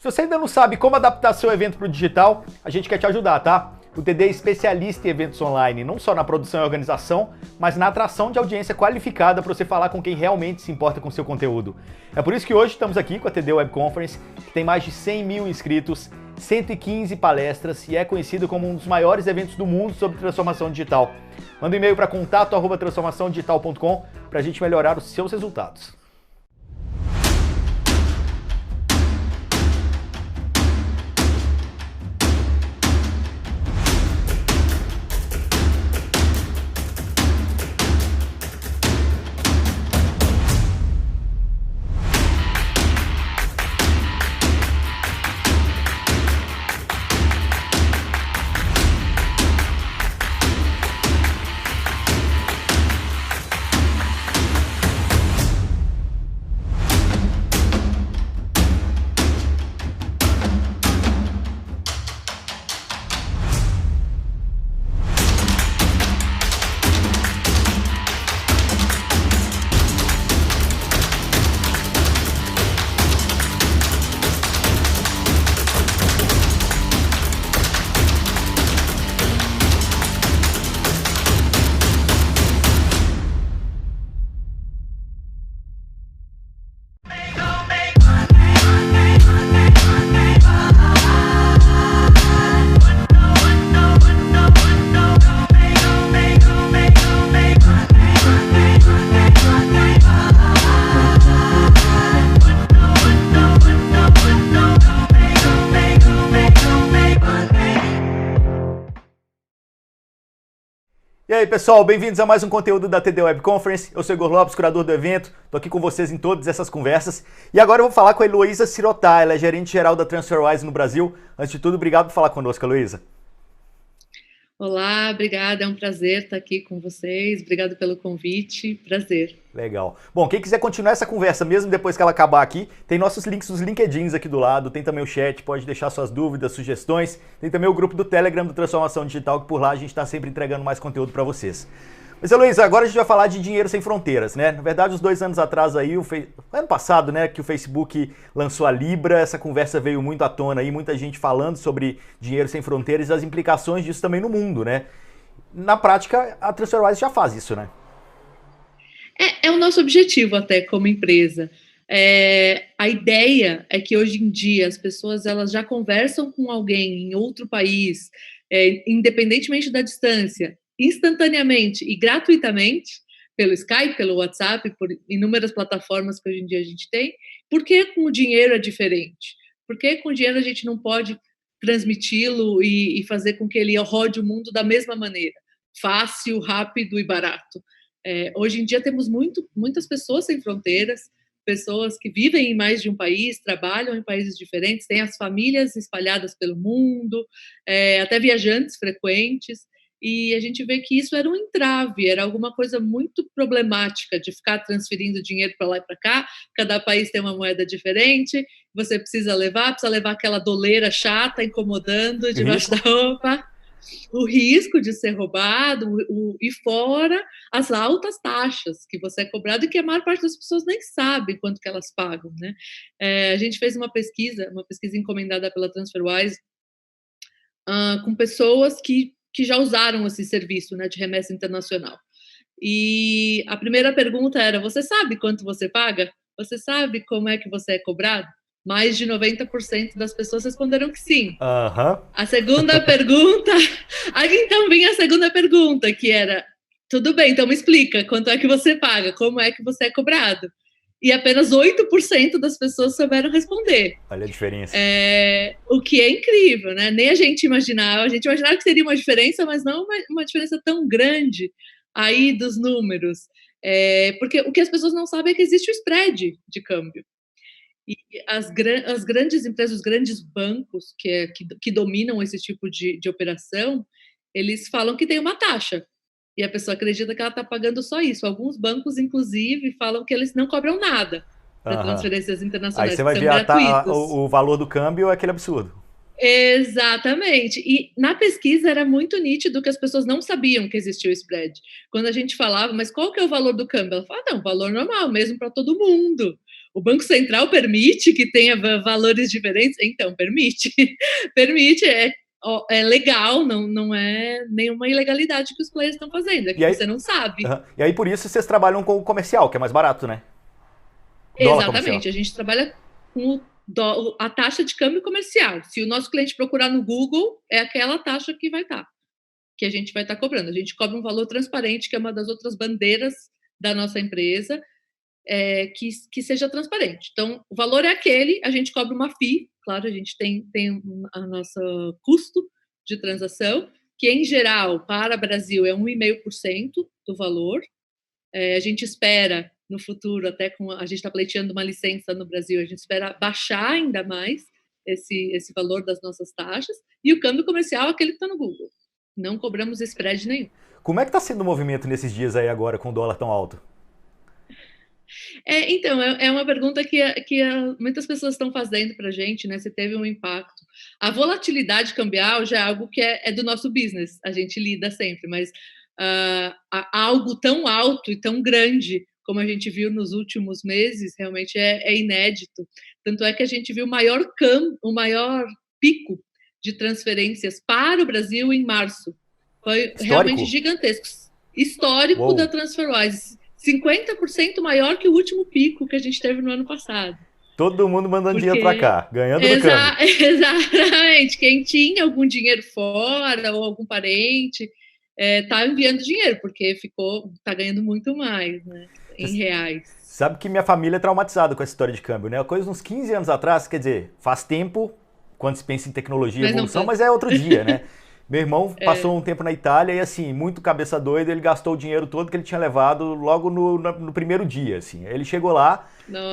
Se você ainda não sabe como adaptar seu evento para o digital, a gente quer te ajudar, tá? O TD é especialista em eventos online, não só na produção e organização, mas na atração de audiência qualificada para você falar com quem realmente se importa com seu conteúdo. É por isso que hoje estamos aqui com a TD Web Conference, que tem mais de 100 mil inscritos, 115 palestras e é conhecido como um dos maiores eventos do mundo sobre transformação digital. Manda um e-mail para contato@transformaçãodigital.com para a gente melhorar os seus resultados. E aí pessoal, bem-vindos a mais um conteúdo da TD Web Conference. Eu sou Igor Lopes, curador do evento, estou aqui com vocês em todas essas conversas. E agora eu vou falar com a Heloísa Sirotá, ela é gerente geral da TransferWise no Brasil. Antes de tudo, obrigado por falar conosco, Heloísa. Olá, obrigada, é um prazer estar aqui com vocês, obrigado pelo convite, prazer. Legal. Bom, quem quiser continuar essa conversa, mesmo depois que ela acabar aqui, tem nossos links dos LinkedIns aqui do lado, tem também o chat, pode deixar suas dúvidas, sugestões, tem também o grupo do Telegram do Transformação Digital, que por lá a gente está sempre entregando mais conteúdo para vocês. Mas, Heloísa, agora a gente vai falar de dinheiro sem fronteiras, né? Na verdade, uns 2 anos atrás aí, ano passado, né, que o Facebook lançou a Libra, essa conversa veio muito à tona aí, muita gente falando sobre dinheiro sem fronteiras e as implicações disso também no mundo, né? Na prática, a TransferWise já faz isso, né? É o nosso objetivo até como empresa. A ideia é que hoje em dia as pessoas elas já conversam com alguém em outro país, independentemente da distância, instantaneamente e gratuitamente, pelo Skype, pelo WhatsApp, por inúmeras plataformas que hoje em dia a gente tem. Por que com o dinheiro é diferente? Por que com o dinheiro a gente não pode transmiti-lo e fazer com que ele rode o mundo da mesma maneira? Fácil, rápido e barato. Hoje em dia temos muitas pessoas sem fronteiras, pessoas que vivem em mais de um país, trabalham em países diferentes, têm as famílias espalhadas pelo mundo, até viajantes frequentes, e a gente vê que isso era um entrave, era alguma coisa muito problemática de ficar transferindo dinheiro para lá e para cá, cada país tem uma moeda diferente, você precisa levar aquela doleira chata, incomodando debaixo da roupa. O risco de ser roubado e fora as altas taxas que você é cobrado e que a maior parte das pessoas nem sabe quanto que elas pagam, né? A gente fez uma pesquisa encomendada pela TransferWise com pessoas que já usaram esse serviço, né, de remessa internacional. E a primeira pergunta era: você sabe quanto você paga? Você sabe como é que você é cobrado? Mais de 90% das pessoas responderam que sim. A segunda pergunta... Aí então vinha a segunda pergunta, que era: tudo bem, então me explica, quanto é que você paga? Como é que você é cobrado? E apenas 8% das pessoas souberam responder. Olha a diferença. O que é incrível, né? Nem a gente imaginava que seria uma diferença, mas não uma diferença tão grande aí dos números. Porque o que as pessoas não sabem é que existe o spread de câmbio. E as grandes empresas, os grandes bancos que dominam esse tipo de operação, eles falam que tem uma taxa. E a pessoa acredita que ela está pagando só isso. Alguns bancos, inclusive, falam que eles não cobram nada para transferências internacionais. Aí você vai ver o valor do câmbio, é aquele absurdo. Exatamente. E na pesquisa era muito nítido que as pessoas não sabiam que existia o spread. Quando a gente falava, mas qual que é o valor do câmbio? Ela falava, não, valor normal, mesmo para todo mundo. O Banco Central permite que tenha valores diferentes? Então, permite. Permite, é legal, não é nenhuma ilegalidade que os players estão fazendo, é que você não sabe. E aí, por isso, vocês trabalham com o comercial, que é mais barato, né? Dólar comercial. Exatamente, a gente trabalha com a taxa de câmbio comercial. Se o nosso cliente procurar no Google, é aquela taxa que vai estar, que a gente vai estar cobrando. A gente cobra um valor transparente, que é uma das outras bandeiras da nossa empresa, que seja transparente. Então, o valor é aquele, a gente cobra uma FII, claro, a gente tem a nosso custo de transação, que em geral, para o Brasil, é 1,5% do valor. A gente espera, no futuro, até a gente está pleiteando uma licença no Brasil, a gente espera baixar ainda mais esse valor das nossas taxas, e o câmbio comercial é aquele que está no Google. Não cobramos spread nenhum. Como é que está sendo o movimento nesses dias aí agora, com o dólar tão alto? Então, é uma pergunta que muitas pessoas estão fazendo para a gente, né? Se teve um impacto. A volatilidade cambial já é algo que é do nosso business, a gente lida sempre, mas algo tão alto e tão grande como a gente viu nos últimos meses, realmente é inédito. Tanto é que a gente viu o maior pico de transferências para o Brasil em março. Foi realmente gigantesco. Histórico. Uou. Da TransferWise. 50% maior que o último pico que a gente teve no ano passado. Todo mundo mandando dinheiro para cá, ganhando do câmbio. Exatamente. Quem tinha algum dinheiro fora ou algum parente tá enviando dinheiro, porque tá ganhando muito mais, né, em reais. Sabe que minha família é traumatizada com essa história de câmbio, né? Coisa uns 15 anos atrás, quer dizer, faz tempo, quando se pensa em tecnologia e evolução, mas é outro dia, né? Meu irmão passou um tempo na Itália e, assim, muito cabeça doida, ele gastou o dinheiro todo que ele tinha levado logo no primeiro dia, assim. Ele chegou lá,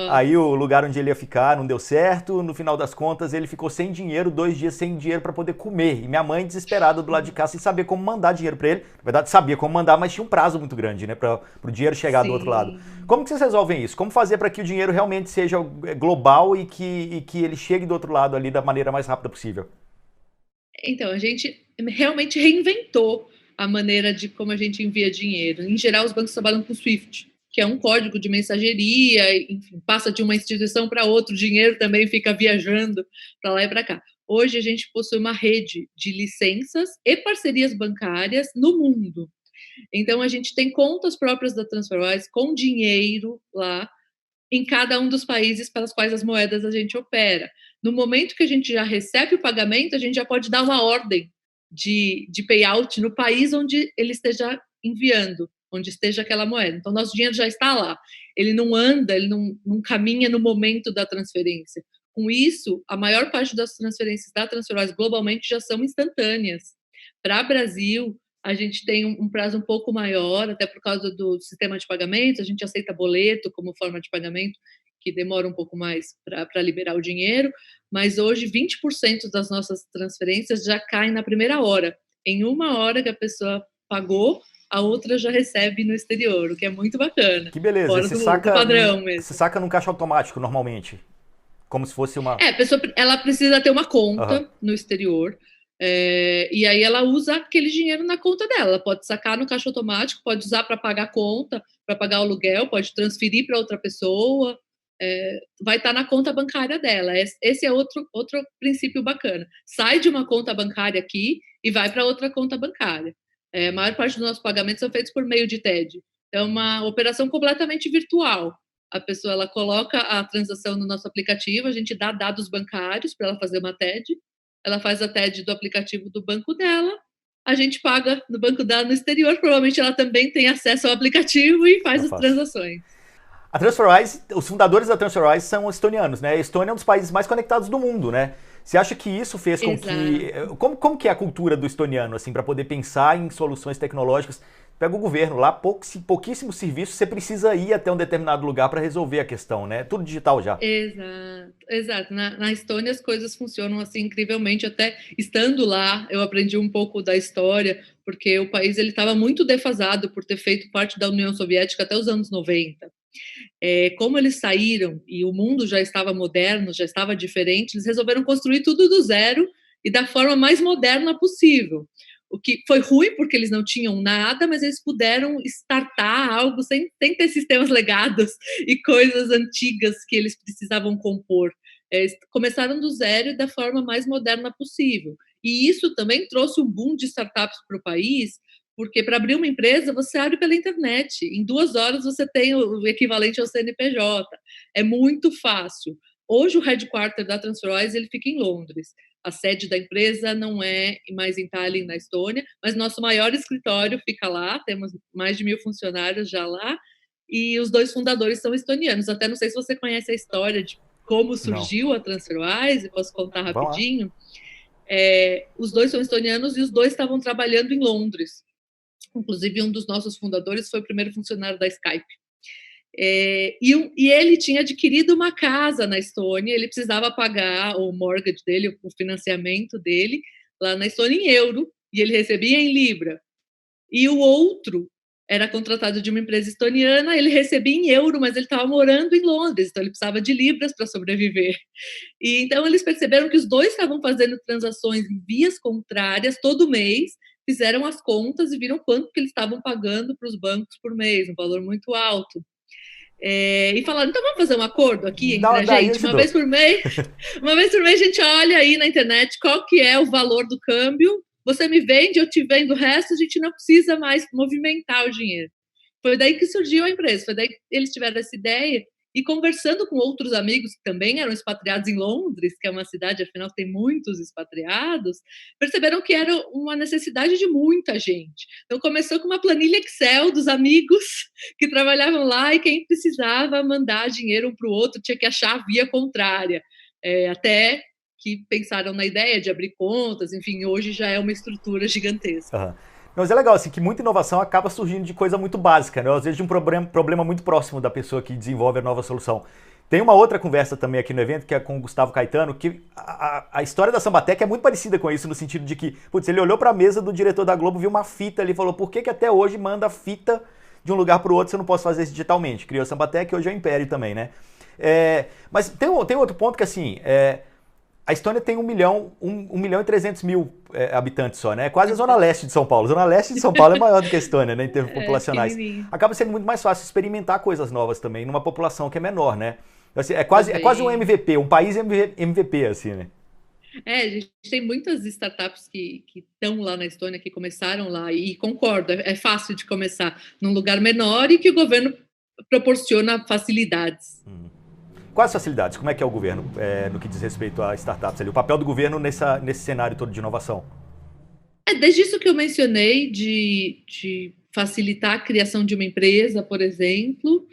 aí o lugar onde ele ia ficar não deu certo, no final das contas ele ficou sem dinheiro, 2 dias sem dinheiro para poder comer. E minha mãe desesperada do lado de cá, sem saber como mandar dinheiro para ele. Na verdade, sabia como mandar, mas tinha um prazo muito grande, né, para o dinheiro chegar do outro lado. Como que vocês resolvem isso? Como fazer para que o dinheiro realmente seja global e que ele chegue do outro lado ali da maneira mais rápida possível? Então, a gente realmente reinventou a maneira de como a gente envia dinheiro. Em geral, os bancos trabalham com SWIFT, que é um código de mensageria, enfim, passa de uma instituição para outra, o dinheiro também fica viajando para lá e para cá. Hoje, a gente possui uma rede de licenças e parcerias bancárias no mundo. Então, a gente tem contas próprias da TransferWise com dinheiro lá em cada um dos países pelos quais as moedas a gente opera. No momento que a gente já recebe o pagamento, a gente já pode dar uma ordem de payout no país onde ele esteja enviando, onde esteja aquela moeda. Então, nosso dinheiro já está lá. Ele não anda, ele não caminha no momento da transferência. Com isso, a maior parte das transferências da TransferWise globalmente já são instantâneas. Para o Brasil, a gente tem um prazo um pouco maior, até por causa do sistema de pagamento, a gente aceita boleto como forma de pagamento, que demora um pouco mais para liberar o dinheiro, mas hoje 20% das nossas transferências já caem na primeira hora. Em 1 hora que a pessoa pagou, a outra já recebe no exterior, o que é muito bacana. Que beleza, fora do padrão mesmo. Você saca num caixa automático, normalmente? Como se fosse uma... a pessoa ela precisa ter uma conta no exterior, e aí ela usa aquele dinheiro na conta dela. Ela pode sacar no caixa automático, pode usar para pagar a conta, para pagar o aluguel, pode transferir para outra pessoa, vai estar na conta bancária dela. Esse é outro princípio bacana. Sai de uma conta bancária aqui e vai para outra conta bancária. A maior parte dos nossos pagamentos são feitos por meio de TED. É uma operação completamente virtual. A pessoa ela coloca a transação no nosso aplicativo, a gente dá dados bancários para ela fazer uma TED, ela faz a TED do aplicativo do banco dela, a gente paga no banco dela no exterior, provavelmente ela também tem acesso ao aplicativo e faz as transações. A TransferWise, os fundadores da TransferWise são estonianos, né? A Estônia é um dos países mais conectados do mundo, né? Você acha que isso fez com que... Como que é a cultura do estoniano, assim, para poder pensar em soluções tecnológicas? Pega o governo lá, pouquíssimo serviço, você precisa ir até um determinado lugar para resolver a questão, né? Tudo digital já. Exato. Na Estônia as coisas funcionam assim incrivelmente. Até estando lá, eu aprendi um pouco da história, porque o país ele estava muito defasado por ter feito parte da União Soviética até os anos 90. Como eles saíram e o mundo já estava moderno, já estava diferente, eles resolveram construir tudo do zero e da forma mais moderna possível. o que foi ruim porque eles não tinham nada, mas eles puderam startar algo sem ter sistemas legados e coisas antigas que eles precisavam compor. Eles começaram do zero e da forma mais moderna possível. E isso também trouxe um boom de startups para o país, porque para abrir uma empresa, você abre pela internet. Em 2 horas você tem o equivalente ao CNPJ. É muito fácil. Hoje o headquarter da TransferWise ele fica em Londres. A sede da empresa não é mais em Tallinn, na Estônia, mas nosso maior escritório fica lá, temos mais de 1.000 funcionários já lá, e os 2 fundadores são estonianos. Até não sei se você conhece a história de como surgiu a TransferWise, posso contar Vamos lá. rapidinho. Os 2 são estonianos e os 2 estavam trabalhando em Londres. Inclusive, um dos nossos fundadores foi o primeiro funcionário da Skype. E ele tinha adquirido uma casa na Estônia, ele precisava pagar o mortgage dele, o financiamento dele, lá na Estônia em euro, e ele recebia em libra. E o outro era contratado de uma empresa estoniana, ele recebia em euro, mas ele estava morando em Londres, então ele precisava de libras para sobreviver. E então eles perceberam que os 2 estavam fazendo transações em vias contrárias todo mês, fizeram as contas e viram quanto que eles estavam pagando para os bancos por mês, um valor muito alto. E falaram, então vamos fazer um acordo aqui entre a gente, uma vez por mês a gente olha aí na internet qual que é o valor do câmbio, você me vende, eu te vendo o resto, a gente não precisa mais movimentar o dinheiro. Foi daí que surgiu a empresa, foi daí que eles tiveram essa ideia, e conversando com outros amigos que também eram expatriados em Londres, que é uma cidade, afinal, tem muitos expatriados, perceberam que era uma necessidade de muita gente. Então, começou com uma planilha Excel dos amigos que trabalhavam lá e quem precisava mandar dinheiro um para o outro tinha que achar a via contrária. Até que pensaram na ideia de abrir contas, enfim, hoje já é uma estrutura gigantesca. Uhum. Mas é legal, assim, que muita inovação acaba surgindo de coisa muito básica, né? Às vezes de um problema muito próximo da pessoa que desenvolve a nova solução. Tem uma outra conversa também aqui no evento, que é com o Gustavo Caetano, que a história da Sambatec é muito parecida com isso, no sentido de que, putz, ele olhou para a mesa do diretor da Globo, viu uma fita ali e falou, por que até hoje manda fita de um lugar para o outro se eu não posso fazer isso digitalmente? Criou a Sambatec e hoje é o Império também, né? Mas tem outro ponto que, assim, a Estônia tem 1 milhão e 300 mil habitantes só, né? É quase a zona leste de São Paulo. A zona leste de São Paulo é maior do que a Estônia, né, em termos populacionais. Acaba sendo muito mais fácil experimentar coisas novas também, numa população que é menor, né? Assim, é quase um MVP, um país MVP, assim, né? A gente tem muitas startups que estão lá na Estônia, que começaram lá, e concordo, é fácil de começar num lugar menor e que o governo proporciona facilidades. Quais facilidades? Como é que é o governo no que diz respeito a startups ali? O papel do governo nesse cenário todo de inovação? Desde isso que eu mencionei, de facilitar a criação de uma empresa, por exemplo,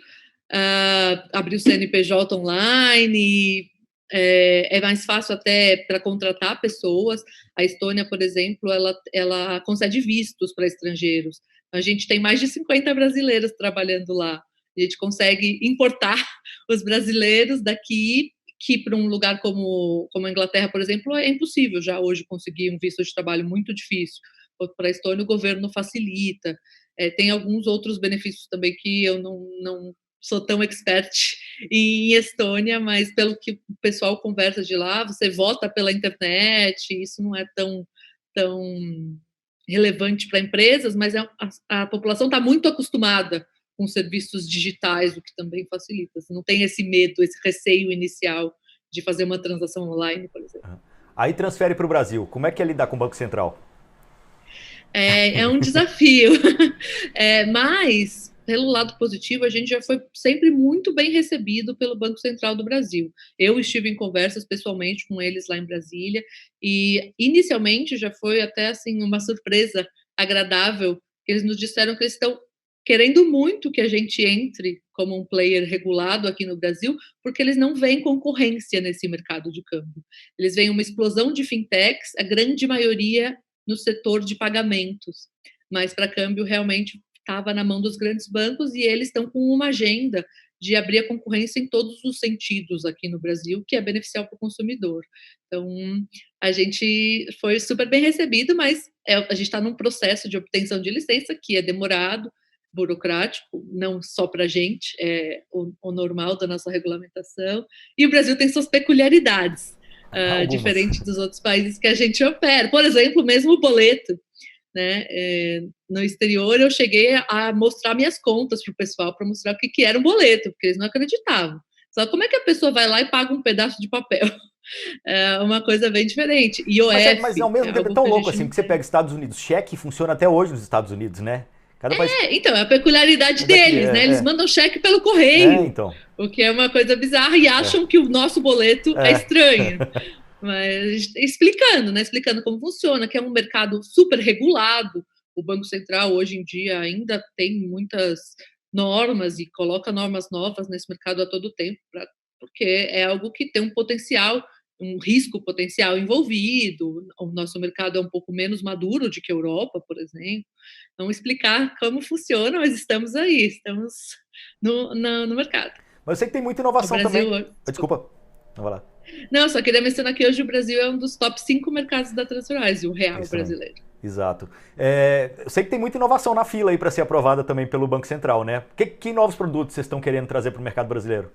abrir o CNPJ online, é mais fácil até para contratar pessoas. A Estônia, por exemplo, ela concede vistos para estrangeiros. A gente tem mais de 50 brasileiros trabalhando lá. A gente consegue importar os brasileiros daqui, que para um lugar como a Inglaterra, por exemplo, é impossível já hoje conseguir um visto de trabalho, muito difícil. Para a Estônia, o governo facilita. Tem alguns outros benefícios também que eu não sou tão expert em Estônia, mas pelo que o pessoal conversa de lá, você vota pela internet, isso não é tão relevante para empresas, mas a população está muito acostumada com serviços digitais, o que também facilita. Você não tem esse medo, esse receio inicial de fazer uma transação online, por exemplo. Aí transfere para o Brasil. Como é que é lidar com o Banco Central? É um desafio. Mas, pelo lado positivo, a gente já foi sempre muito bem recebido pelo Banco Central do Brasil. Eu estive em conversas pessoalmente com eles lá em Brasília e, inicialmente, já foi até assim uma surpresa agradável. Eles nos disseram que eles estão querendo muito que a gente entre como um player regulado aqui no Brasil, porque eles não veem concorrência nesse mercado de câmbio. Eles veem uma explosão de fintechs, a grande maioria no setor de pagamentos, mas para câmbio realmente estava na mão dos grandes bancos e eles estão com uma agenda de abrir a concorrência em todos os sentidos aqui no Brasil, que é beneficial para o consumidor. Então, a gente foi super bem recebido, mas a gente está num processo de obtenção de licença que é demorado, burocrático, não só para a gente, é o normal da nossa regulamentação, e o Brasil tem suas peculiaridades, diferente dos outros países que a gente opera. Por exemplo, mesmo o boleto. né? No exterior, eu cheguei a mostrar minhas contas para o pessoal, para mostrar o que era um boleto, porque eles não acreditavam. Só como é que a pessoa vai lá e paga um pedaço de papel? É uma coisa bem diferente. Mas ao IOF é mesmo tempo é algo tão que a louco gente assim, não porque você pega tem. Estados Unidos, cheque funciona até hoje nos Estados Unidos, né? Cada país. Então, é a peculiaridade Mas aqui deles, né? Eles mandam cheque pelo é, correio, então. o que é uma coisa bizarra, e acham que o nosso boleto é É. estranho. Mas explicando, né? Explicando como funciona, que é um mercado super regulado. O Banco Central hoje em dia ainda tem muitas normas e coloca normas novas nesse mercado a todo tempo, porque é algo que tem um potencial, um risco potencial envolvido. O nosso mercado é um pouco menos maduro do que a Europa, por exemplo. Então, explicar como funciona, mas estamos aí, estamos no mercado. Mas eu sei que tem muita O inovação Brasil, também. desculpa. Desculpa, não vai lá. Não, só queria mencionar que hoje o Brasil é um dos top 5 mercados da TransferWise, o É real isso também. brasileiro. Exato. Eu sei que tem muita inovação na fila aí para ser aprovada também pelo Banco Central, né? Que novos produtos vocês estão querendo trazer para o mercado brasileiro?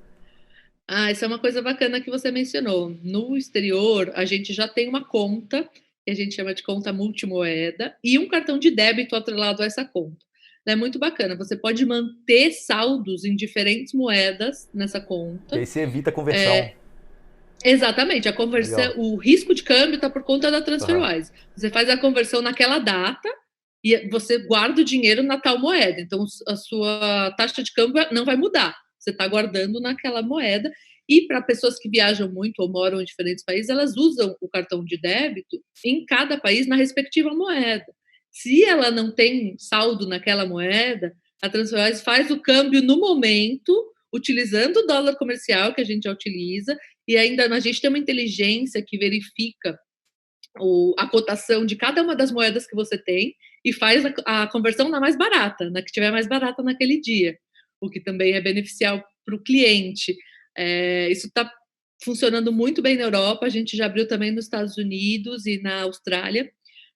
Isso é uma coisa bacana que você mencionou. No exterior, a gente já tem uma conta, que a gente chama de conta multimoeda, e um cartão de débito atrelado a essa conta. É muito bacana. Você pode manter saldos em diferentes moedas nessa Que conta. aí você evita a conversão. Exatamente, a Legal. conversão, o risco de câmbio está por conta da Aham. TransferWise. Você faz a conversão naquela data e você guarda o dinheiro na tal moeda. Então, a sua taxa de câmbio não vai mudar. Você está guardando naquela moeda. E para pessoas que viajam muito ou moram em diferentes países, elas usam o cartão de débito em cada país na respectiva moeda. Se ela não tem saldo naquela moeda, a TransferWise faz o câmbio no momento, utilizando o dólar comercial que a gente já utiliza, e ainda a gente tem uma inteligência que verifica a cotação de cada uma das moedas que você tem e faz a conversão na mais barata, na que tiver mais barata naquele dia, o que também é beneficial para o cliente. Isso está funcionando muito bem na Europa, a gente já abriu também nos Estados Unidos e na Austrália.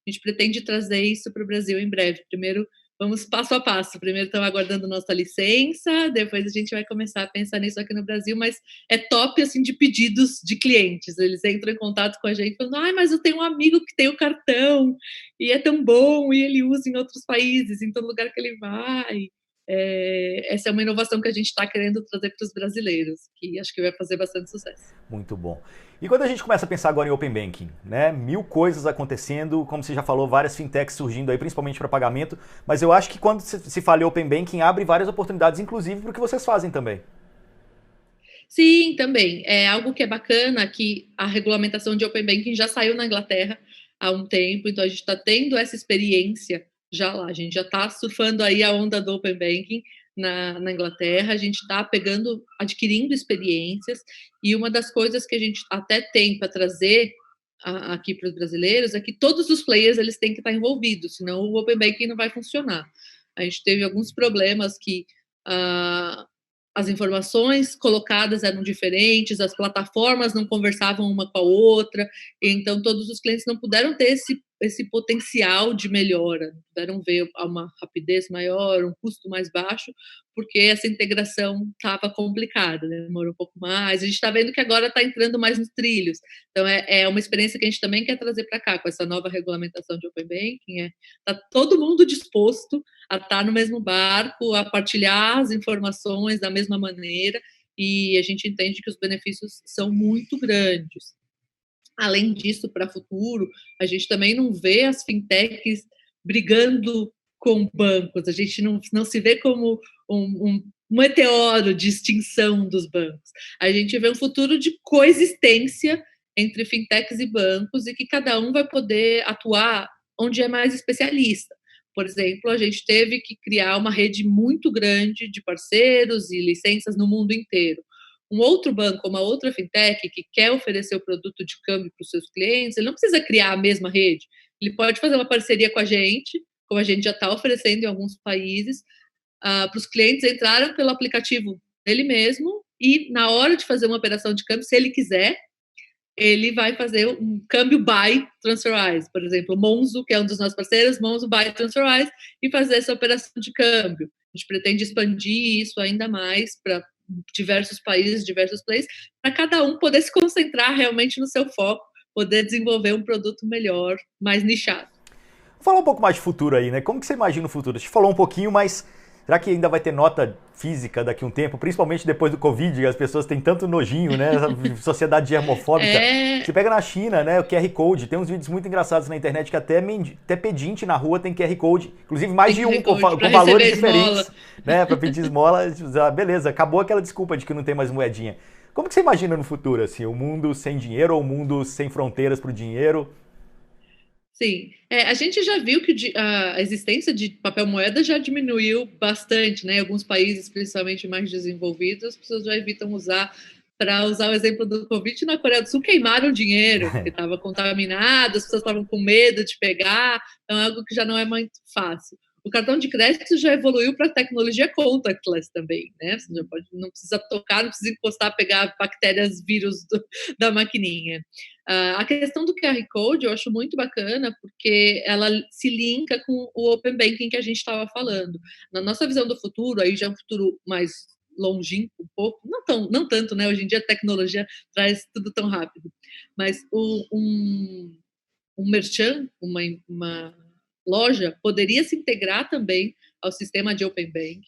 A gente pretende trazer isso para o Brasil em breve. Primeiro, vamos passo a passo. Primeiro estamos aguardando nossa licença, depois a gente vai começar a pensar nisso aqui no Brasil, mas é top assim de pedidos de clientes. Eles entram em contato com a gente falando: mas eu tenho um amigo que tem o cartão e é tão bom e ele usa em outros países, em todo lugar que ele vai. Essa é uma inovação que a gente está querendo trazer para os brasileiros, que acho que vai fazer bastante sucesso. Muito bom. E quando a gente começa a pensar agora em Open Banking, né? Mil coisas acontecendo, como você já falou, várias fintechs surgindo aí, principalmente para pagamento, mas eu acho que quando se fala em Open Banking, abre várias oportunidades, inclusive para o que vocês fazem também. Sim, também. É algo que é bacana, que a regulamentação de Open Banking já saiu na Inglaterra há um tempo, então a gente está tendo essa experiência já lá. A gente já está surfando aí a onda do Open Banking na Inglaterra, a gente está pegando, adquirindo experiências, e uma das coisas que a gente até tem para trazer aqui para os brasileiros é que todos os players eles têm que estar envolvidos, senão o Open Banking não vai funcionar. A gente teve alguns problemas que as informações colocadas eram diferentes, as plataformas não conversavam uma com a outra, então todos os clientes não puderam ter esse potencial de melhora, puderam ver uma rapidez maior, um custo mais baixo, porque essa integração estava complicada, né? Demorou um pouco mais. A gente está vendo que agora está entrando mais nos trilhos. Então, é uma experiência que a gente também quer trazer para cá, com essa nova regulamentação de Open Banking. Está todo mundo disposto a estar no mesmo barco, a partilhar as informações da mesma maneira, e a gente entende que os benefícios são muito grandes. Além disso, para o futuro, a gente também não vê as fintechs brigando com bancos, a gente não se vê como um meteoro de extinção dos bancos. A gente vê um futuro de coexistência entre fintechs e bancos e que cada um vai poder atuar onde é mais especialista. Por exemplo, a gente teve que criar uma rede muito grande de parceiros e licenças no mundo inteiro. Um outro banco, uma outra fintech que quer oferecer o produto de câmbio para os seus clientes, ele não precisa criar a mesma rede. Ele pode fazer uma parceria com a gente, como a gente já está oferecendo em alguns países, para os clientes entrarem pelo aplicativo dele mesmo e, na hora de fazer uma operação de câmbio, se ele quiser, ele vai fazer um câmbio by TransferWise, por exemplo, o Monzo, que é um dos nossos parceiros, Monzo by TransferWise, e fazer essa operação de câmbio. A gente pretende expandir isso ainda mais para diversos países, diversos players, para cada um poder se concentrar realmente no seu foco, poder desenvolver um produto melhor, mais nichado. Falar um pouco mais de futuro aí, né? Como que você imagina o futuro? A gente falou um pouquinho, mas será que ainda vai ter nota física daqui a um tempo? Principalmente depois do Covid, as pessoas têm tanto nojinho, né? Essa sociedade germofóbica. Você pega na China, né? O QR Code. Tem uns vídeos muito engraçados na internet que até pedinte na rua tem QR Code. Inclusive mais de um, com valores diferentes. Né? Para pedir esmola. Beleza, acabou aquela desculpa de que não tem mais moedinha. Como que você imagina no futuro, assim? O mundo sem dinheiro ou o mundo sem fronteiras para o dinheiro? Sim, a gente já viu que a existência de papel moeda já diminuiu bastante, né? Em alguns países, principalmente mais desenvolvidos, as pessoas já evitam usar. Para usar o exemplo do Covid, na Coreia do Sul queimaram dinheiro, porque estava contaminado, as pessoas estavam com medo de pegar, então é algo que já não é muito fácil. O cartão de crédito já evoluiu para a tecnologia contactless também, né? Você já pode, não precisa tocar, não precisa encostar, pegar bactérias, vírus da maquininha. A questão do QR Code eu acho muito bacana, porque ela se linka com o Open Banking que a gente estava falando. Na nossa visão do futuro, aí já é um futuro mais longínquo um pouco, não tanto, né? Hoje em dia a tecnologia traz tudo tão rápido, mas um merchant, uma loja, poderia se integrar também ao sistema de Open Banking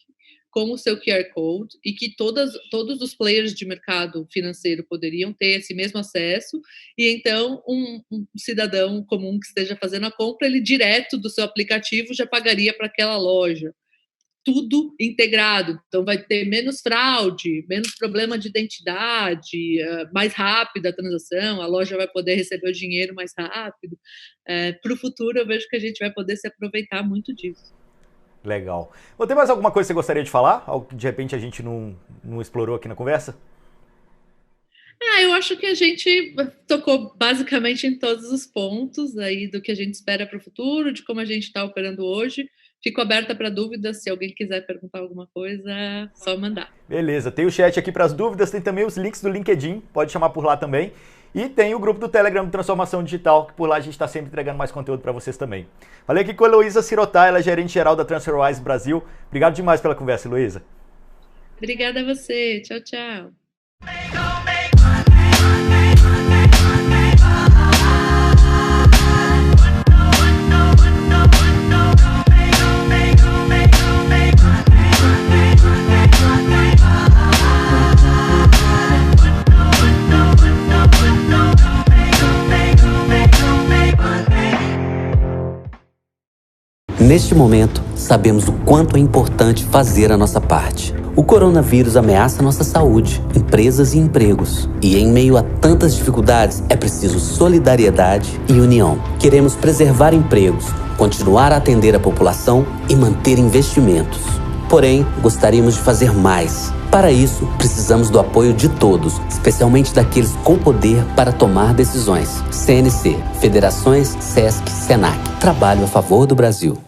com o seu QR Code e que todos os players de mercado financeiro poderiam ter esse mesmo acesso e então um cidadão comum que esteja fazendo a compra, ele direto do seu aplicativo já pagaria para aquela loja. Tudo integrado, então vai ter menos fraude, menos problema de identidade, mais rápida a transação, a loja vai poder receber o dinheiro mais rápido. Para o futuro, eu vejo que a gente vai poder se aproveitar muito disso. Legal. Tem mais alguma coisa que você gostaria de falar? Algo que de repente a gente não explorou aqui na conversa? Eu acho que a gente tocou basicamente em todos os pontos aí do que a gente espera para o futuro, de como a gente está operando hoje. Fico aberta para dúvidas, se alguém quiser perguntar alguma coisa, só mandar. Beleza, tem o chat aqui para as dúvidas, tem também os links do LinkedIn, pode chamar por lá também. E tem o grupo do Telegram de Transformação Digital, que por lá a gente está sempre entregando mais conteúdo para vocês também. Falei aqui com a Heloísa Sirotá, ela é gerente-geral da TransferWise Brasil. Obrigado demais pela conversa, Heloísa. Obrigada a você, tchau, tchau. Neste momento, sabemos o quanto é importante fazer a nossa parte. O coronavírus ameaça nossa saúde, empresas e empregos. E em meio a tantas dificuldades, é preciso solidariedade e união. Queremos preservar empregos, continuar a atender a população e manter investimentos. Porém, gostaríamos de fazer mais. Para isso, precisamos do apoio de todos, especialmente daqueles com poder para tomar decisões. CNC, Federações, SESC, SENAC. Trabalho a favor do Brasil.